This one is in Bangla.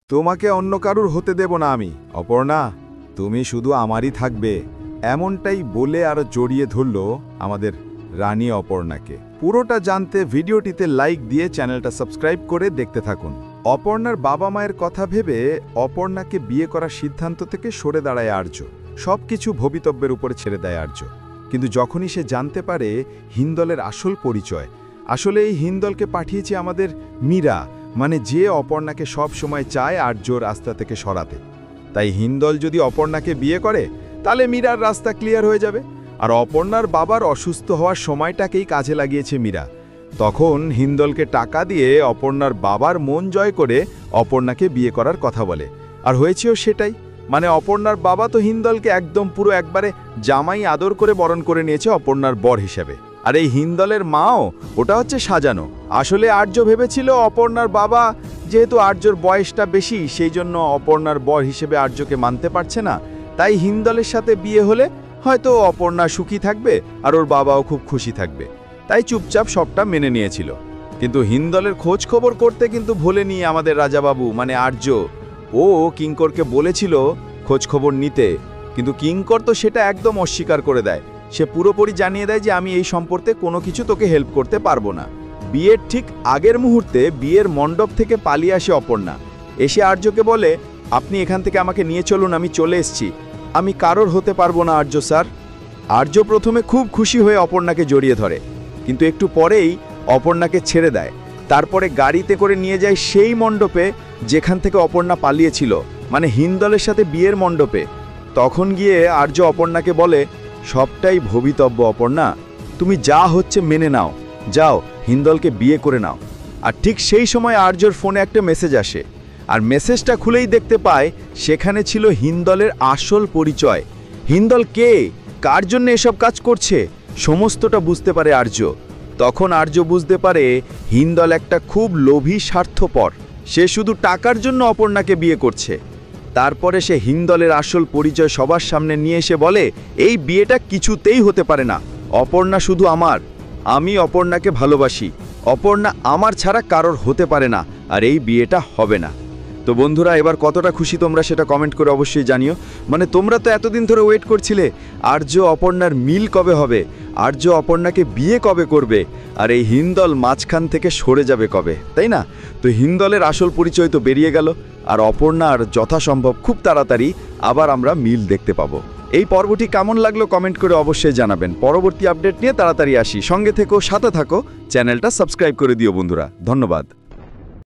তোমাকে অন্য কারুর হতে দেব না আমি, অপর্ণা। তুমি শুধু আমারই থাকবে, এমনটাই বলে আরো জড়িয়ে ধরল আমাদের রানী অপর্ণাকে। পুরোটা জানতে ভিডিওটিতে লাইক দিয়ে চ্যানেলটা সাবস্ক্রাইব করে দেখতে থাকুন। অপর্ণার বাবা মায়ের কথা ভেবে অপর্ণাকে বিয়ে করার সিদ্ধান্ত থেকে সরে দাঁড়ায় আর্য। সবকিছু ভবিতব্যের উপরে ছেড়ে দেয় আর্য। কিন্তু যখনই সে জানতে পারে হিন্দলের আসল পরিচয়, আসলে এই হিন্দলকে পাঠিয়েছে আমাদের মীরা, মানে যে অপর্ণাকে সব সময় চায় আর্যর রাস্তা থেকে সরাতে। তাই হিন্দল যদি অপর্ণাকে বিয়ে করে তাহলে মীরার রাস্তা ক্লিয়ার হয়ে যাবে। আর অপর্ণার বাবার অসুস্থ হওয়ার সময়টাকেই কাজে লাগিয়েছে মীরা। তখন হিন্দলকে টাকা দিয়ে অপর্ণার বাবার মন জয় করে অপর্ণাকে বিয়ে করার কথা বলে। আর হয়েছেও সেটাই, মানে অপর্ণার বাবা তো হিন্দলকে একদম পুরো একবারে জামাই আদর করে বরণ করে নিয়েছে অপর্ণার বর হিসেবে। আর এই হিন্দলের মাও ওটা হচ্ছে সাজানো। আসলে আর্য ভেবেছিল অপর্ণার বাবা যেহেতু আর্যর বয়সটা বেশি, সেই জন্য অপর্ণার বর হিসেবে আর্যকে মানতে পারছে না, তাই হিন্দলের সাথে বিয়ে হলে হয়তো অপর্ণা সুখী থাকবে আর ওর বাবাও খুব খুশি থাকবে, তাই চুপচাপ সবটা মেনে নিয়েছিল। কিন্তু হিন্দলের খোঁজ খবর করতে কিন্তু ভোলেনি আমাদের রাজাবাবু, মানে আর্য। ও কিঙ্করকে বলেছিল খোঁজ খবর নিতে, কিন্তু কিঙ্কর তো সেটা একদম অস্বীকার করে দেয়। সে পুরোপুরি জানিয়ে দেয় যে আমি এই সম্পর্কে কোনো কিছু তোকে হেল্প করতে পারবো না। বিয়ের ঠিক আগের মুহূর্তে বিয়ের মণ্ডপ থেকে পালিয়ে আসে অপর্ণা। এসে আর্যকে বলে, আপনি এখান থেকে আমাকে নিয়ে চলুন, আমি চলে এসেছি, আমি কারোর হতে পারবো না আর্য স্যার। আর্য প্রথমে খুব খুশি হয়ে অপর্ণাকে জড়িয়ে ধরে, কিন্তু একটু পরেই অপর্ণাকে ছেড়ে দেয়। তারপরে গাড়িতে করে নিয়ে যায় সেই মণ্ডপে যেখান থেকে অপর্ণা পালিয়েছিল, মানে হিন্দলের সাথে বিয়ের মণ্ডপে। তখন গিয়ে আর্য অপর্ণাকে বলে, সবটাই ভবিতব্য অপর্ণা, তুমি যা হচ্ছে মেনে নাও, যাও হিন্দলকে বিয়ে করে নাও। আর ঠিক সেই সময় আর্যর ফোনে একটা মেসেজ আসে, আর মেসেজটা খুলেই দেখতে পায় সেখানে ছিল হিন্দলের আসল পরিচয়। হিন্দল কে, কার জন্য এসব কাজ করছে, সমস্তটা বুঝতে পারে আর্য। তখন আর্য বুঝতে পারে হিন্দল একটা খুব লোভী স্বার্থপর, সে শুধু টাকার জন্য অপর্ণাকে বিয়ে করছে। তারপরে সে হিন্দলের আসল পরিচয় সবার সামনে নিয়ে এসে বলে, এই বিয়েটা কিছুতেই হতে পারে না, অপর্ণা শুধু আমার, আমি অপর্ণাকে ভালোবাসি, অপর্ণা আমার ছাড়া কারোর হতে পারে না, আর এই বিয়েটা হবে না। তো বন্ধুরা, এবার কতটা খুশি তোমরা সেটা কমেন্ট করে অবশ্যই জানিও। মানে তোমরা তো এতদিন ধরে ওয়েট করছিলে আর্য অপর্ণার মিল কবে হবে, আর্য অপর্ণাকে বিয়ে কবে করবে, আর এই হিন্দল মাঝখান থেকে সরে যাবে কবে, তাই না? তো হিন্দলের আসল পরিচয় তো বেরিয়ে গেল, আর অপর্ণার যথাসম্ভব খুব তাড়াতাড়ি আবার আমরা মিল দেখতে পাবো। এই পর্বটি কেমন লাগলো কমেন্ট করে অবশ্যই জানাবেন। পরবর্তী আপডেট নিয়ে তাড়াতাড়ি আসি, সঙ্গে থেকো, সাথে থাকো, চ্যানেলটা সাবস্ক্রাইব করে দিও বন্ধুরা। ধন্যবাদ।